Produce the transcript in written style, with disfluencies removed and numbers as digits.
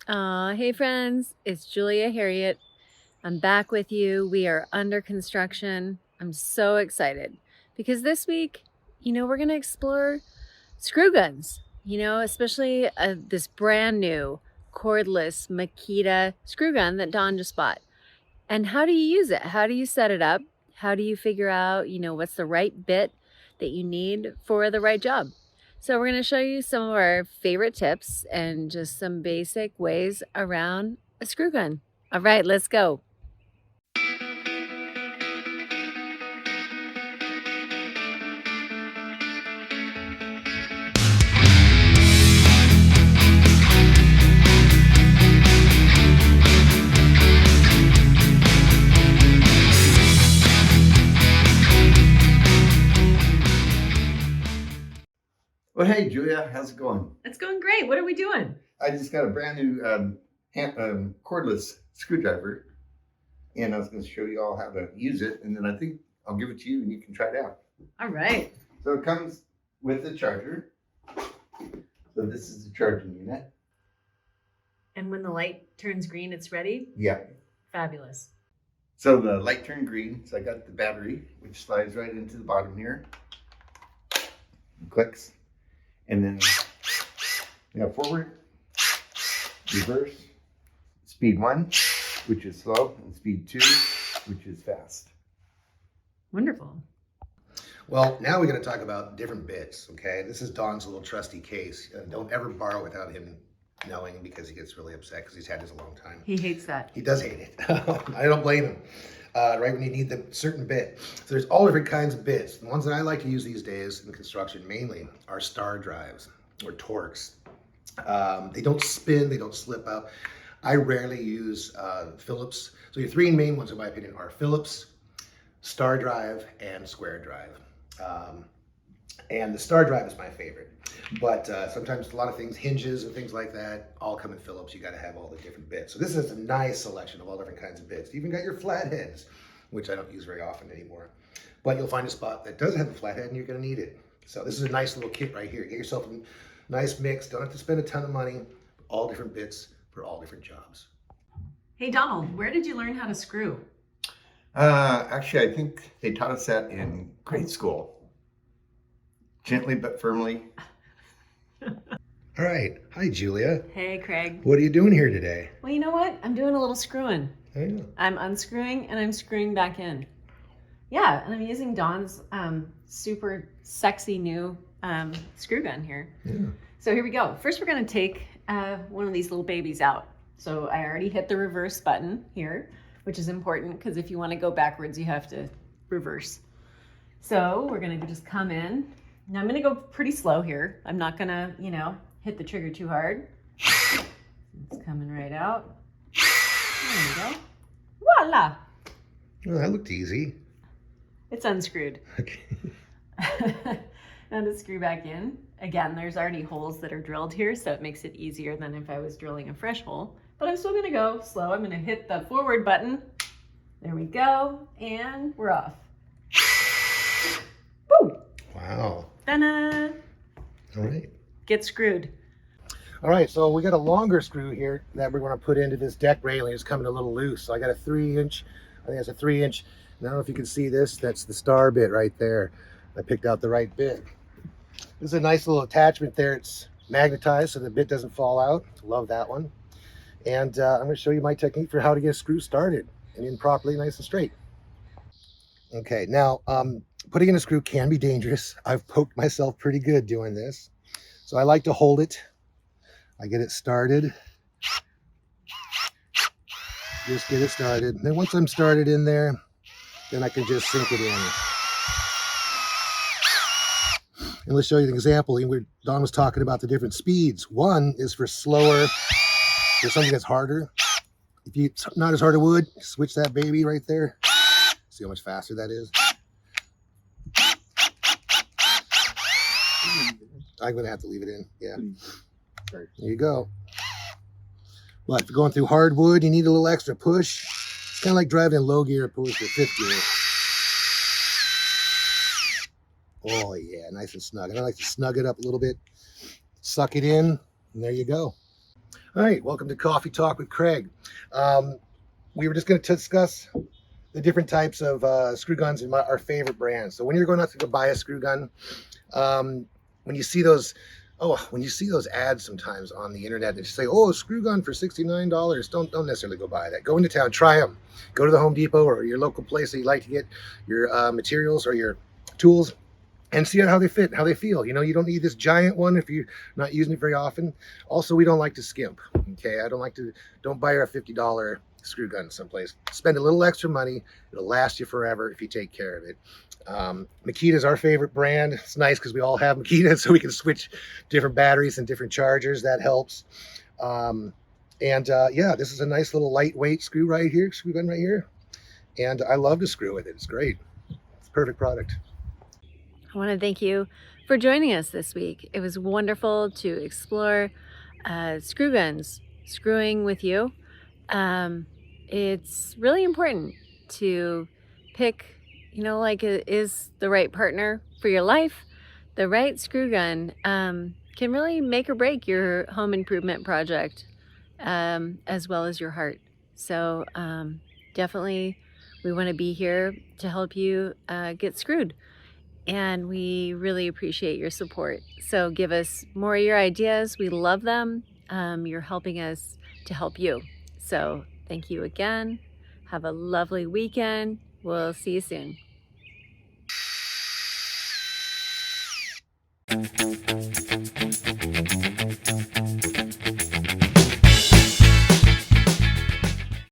Hey friends, it's Julia Harriet. I'm back with you. We are under construction. I'm so excited because this week, we're going to explore screw guns, especially this brand new cordless Makita screw gun that Don just bought. And how do you use it? How do you set it up? How do you figure out, what's the right bit that you need for the right job? So we're going to show you some of our favorite tips and just some basic ways around a screw gun. All right, let's go. Well, hey, Julia, how's it going? It's going great. What are we doing? I just got a brand new cordless screwdriver, and I was going to show you all how to use it, and then I think I'll give it to you, and you can try it out. All right. So it comes with a charger. So this is the charging unit. And when the light turns green, it's ready? Yeah. Fabulous. So the light turned green, so I got the battery, which slides right into the bottom here. It clicks. And then we have forward, reverse, speed 1, which is slow, and speed 2, which is fast. Wonderful. Well, now we're going to talk about different bits, okay? This is Don's little trusty case. Don't ever borrow without him knowing, because he gets really upset because he's had this a long time. He hates that. He does hate it. I don't blame him. Right when you need the certain bit. So there's all different kinds of bits. The ones that I like to use these days in construction mainly are star drives or Torx. They don't spin, they don't slip out. I rarely use Phillips. So your three main ones, in my opinion, are Phillips, star drive, and square drive. And the star drive is my favorite. But sometimes a lot of things, hinges and things like that, all come in Phillips. You got to have all the different bits. So this is a nice selection of all different kinds of bits. You even got your flatheads, which I don't use very often anymore. But you'll find a spot that does have a flathead and you're going to need it. So this is a nice little kit right here. Get yourself a nice mix. Don't have to spend a ton of money. All different bits for all different jobs. Hey, Donald, where did you learn how to screw? Actually, I think they taught us that in grade school. Gently but firmly. All right. Hi, Julia. Hey, Craig. What are you doing here today? Well, you know what? I'm doing a little screwing. Oh, yeah. I'm unscrewing and I'm screwing back in. Yeah, and I'm using Don's super sexy new screw gun here. Yeah. So here we go. First, we're going to take one of these little babies out. So I already hit the reverse button here, which is important because if you want to go backwards, you have to reverse. So we're going to just come in. Now I'm going to go pretty slow here. I'm not going to, hit the trigger too hard. It's coming right out. There we go. Voila! Oh, that looked easy. It's unscrewed. Okay. Now to screw back in. Again, there's already holes that are drilled here, so it makes it easier than if I was drilling a fresh hole. But I'm still going to go slow. I'm going to hit the forward button. There we go. And we're off. Woo! Wow. Ta-da! All right. Get screwed. All right, so we got a longer screw here that we're going to put into this deck railing. It's coming a little loose. So I got a 3-inch, I think it's a 3-inch. I don't know if you can see this. That's the star bit right there. I picked out the right bit. This is a nice little attachment there. It's magnetized so the bit doesn't fall out. Love that one. And I'm going to show you my technique for how to get a screw started and in properly, nice and straight. Okay, now putting in a screw can be dangerous. I've poked myself pretty good doing this. So I like to hold it. I get it started. Just get it started. Then once I'm started in there, then I can just sink it in. And let's show you an example. Don was talking about the different speeds. One is for slower, for something that's harder. If it's not as hard as wood, switch that baby right there. See how much faster that is? I'm going to have to leave it in. Yeah. There you go. But if you're going through hardwood, you need a little extra push. It's kind of like driving in low gear opposed to fifth gear. Oh, yeah, nice and snug. And I like to snug it up a little bit, suck it in, and there you go. All right, welcome to Coffee Talk with Craig. We were just going to discuss the different types of screw guns and our favorite brands. So when you're going out to go buy a screw gun, um, when you see those, when you see those ads sometimes on the internet, they say, "Oh, a screw gun for $69." Don't necessarily go buy that. Go into town, try them. Go to the Home Depot or your local place that you like to get your materials or your tools, and see how they fit, how they feel. You don't need this giant one if you're not using it very often. Also, we don't like to skimp. Okay, don't buy a $50 screw gun someplace. Spend a little extra money. It'll last you forever if you take care of it. Makita is our favorite brand. It's nice because we all have Makita, so we can switch different batteries and different chargers. That helps. Yeah, this is a nice little lightweight screw gun right here. And I love to screw with it. It's great. It's a perfect product. I want to thank you for joining us this week. It was wonderful to explore screw guns, screwing with you. It's really important to pick, is the right partner for your life. The right screw gun can really make or break your home improvement project, as well as your heart. So definitely we want to be here to help you get screwed. And we really appreciate your support. So give us more of your ideas. We love them. You're helping us to help you. So thank you again. Have a lovely weekend. We'll see you soon.